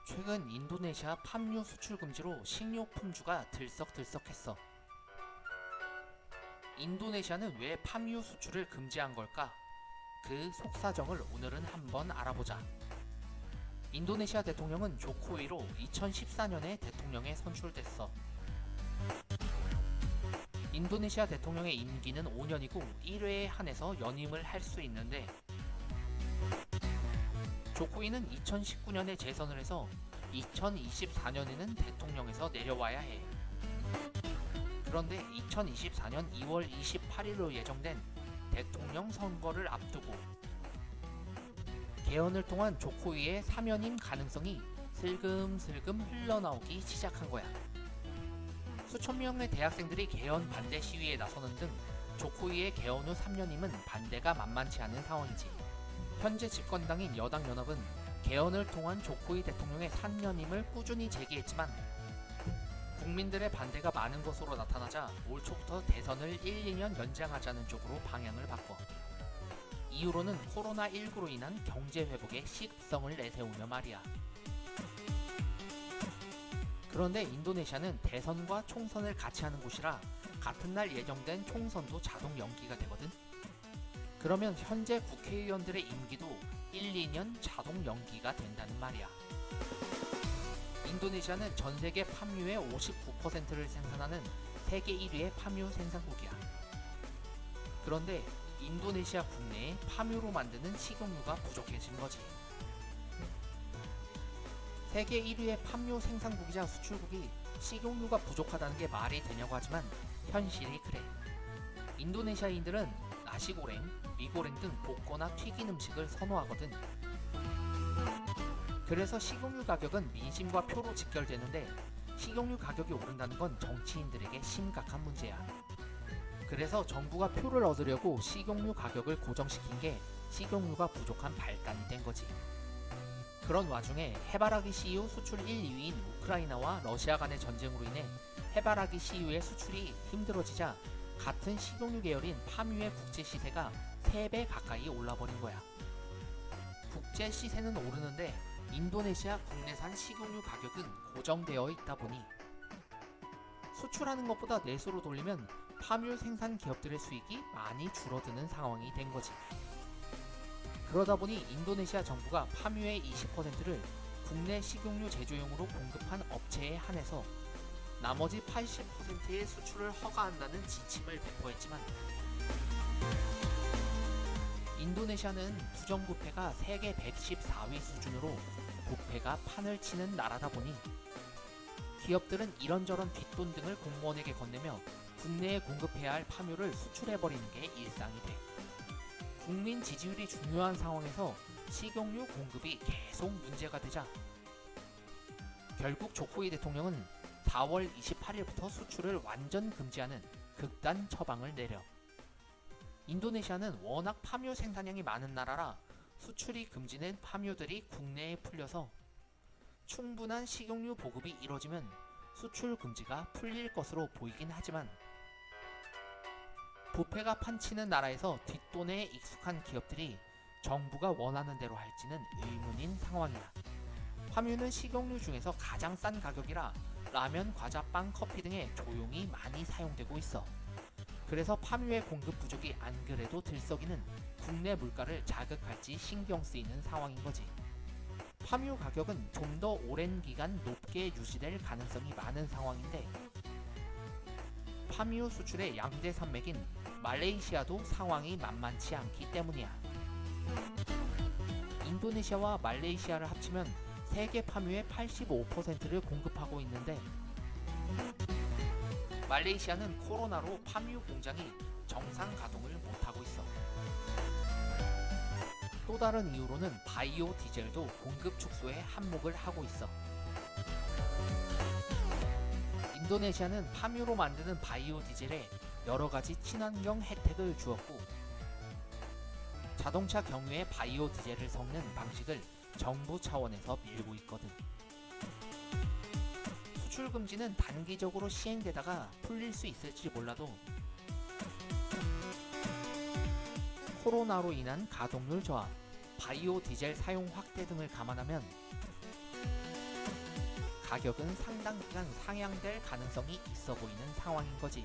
최근 인도네시아 팜유 수출 금지로 식료품주가 들썩들썩했어. 인도네시아는 왜 팜유 수출을 금지한 걸까? 그 속사정을 오늘은 한번 알아보자. 인도네시아 대통령은 조코위로 2014년에 대통령에 선출됐어. 인도네시아 대통령의 임기는 5년이고 1회에 한해서 연임을 할 수 있는데, 조코위는 2019년에 재선을 해서 2024년에는 대통령에서 내려와야 해. 그런데 2024년 2월 28일로 예정된 대통령 선거를 앞두고 개헌을 통한 조코위의 사면임 가능성이 슬금슬금 흘러나오기 시작한 거야. 수천 명의 대학생들이 개헌 반대 시위에 나서는 등 조코위의 개헌 후 3년임은 반대가 만만치 않은 상황이지. 현재 집권당인 여당연합은 개헌을 통한 조코위 대통령의 3년임을 꾸준히 제기했지만 국민들의 반대가 많은 것으로 나타나자 올 초부터 대선을 1, 2년 연장하자는 쪽으로 방향을 바꿔. 이유로는 코로나19로 인한 경제 회복에 시급성을 내세우며 말이야. 그런데 인도네시아는 대선과 총선을 같이 하는 곳이라 같은 날 예정된 총선도 자동 연기가 되거든. 그러면 현재 국회의원들의 임기도 1, 2년 자동 연기가 된다는 말이야. 인도네시아는 전세계 팜유의 59%를 생산하는 세계 1위의 팜유 생산국이야. 그런데 인도네시아 국내에 팜유로 만드는 식용유가 부족해진 거지. 세계 1위의 팜유 생산국이자 수출국이 식용유가 부족하다는 게 말이 되냐고 하지만 현실이 그래. 인도네시아인들은 나시고랭, 미고랭 등 볶거나 튀긴 음식을 선호하거든. 그래서 식용유 가격은 민심과 표로 직결되는데, 식용유 가격이 오른다는 건 정치인들에게 심각한 문제야. 그래서 정부가 표를 얻으려고 식용유 가격을 고정시킨 게 식용유가 부족한 발단이 된 거지. 그런 와중에 해바라기 씨유 수출 1, 2위인 우크라이나와 러시아 간의 전쟁으로 인해 해바라기 씨유의 수출이 힘들어지자 같은 식용유 계열인 팜유의 국제 시세가 3배 가까이 올라버린 거야. 국제 시세는 오르는데 인도네시아 국내산 식용유 가격은 고정되어 있다 보니 수출하는 것보다 내수로 돌리면 팜유 생산 기업들의 수익이 많이 줄어드는 상황이 된 거지. 그러다 보니 인도네시아 정부가 팜유의 20%를 국내 식용유 제조용으로 공급한 업체에 한해서 나머지 80%의 수출을 허가한다는 지침을 배포했지만, 인도네시아는 부정부패가 세계 114위 수준으로 부패가 판을 치는 나라다 보니 기업들은 이런저런 뒷돈 등을 공무원에게 건네며 국내에 공급해야 할 팜유를 수출해버리는 게 일상이 돼. 국민 지지율이 중요한 상황에서 식용유 공급이 계속 문제가 되자 결국 조코위 대통령은 4월 28일부터 수출을 완전 금지하는 극단 처방을 내려. 인도네시아는 워낙 팜유 생산량이 많은 나라라 수출이 금지된 팜유들이 국내에 풀려서 충분한 식용유 보급이 이뤄지면 수출 금지가 풀릴 것으로 보이긴 하지만, 부패가 판치는 나라에서 뒷돈에 익숙한 기업들이 정부가 원하는 대로 할지는 의문인 상황이야. 팜유는 식용유 중에서 가장 싼 가격이라 라면, 과자, 빵, 커피 등에 조용히 많이 사용되고 있어. 그래서 팜유의 공급 부족이 안 그래도 들썩이는 국내 물가를 자극할지 신경 쓰이는 상황인 거지. 팜유 가격은 좀 더 오랜 기간 높게 유지될 가능성이 많은 상황인데, 팜유 수출의 양대 산맥인 말레이시아도 상황이 만만치 않기 때문이야. 인도네시아와 말레이시아를 합치면 세계 팜유의 85%를 공급하고 있는데, 말레이시아는 코로나로 팜유 공장이 정상 가동을 못하고 있어. 또 다른 이유로는 바이오 디젤도 공급 축소에 한몫을 하고 있어. 인도네시아는 팜유로 만드는 바이오 디젤에 여러 가지 친환경 혜택을 주었고, 자동차 경유에 바이오 디젤을 섞는 방식을 정부 차원에서 밀고 있거든. 수출 금지는 단기적으로 시행되다가 풀릴 수 있을지 몰라도 코로나로 인한 가동률 저하, 바이오 디젤 사용 확대 등을 감안하면 가격은 상당 기간 상향될 가능성이 있어 보이는 상황인 거지.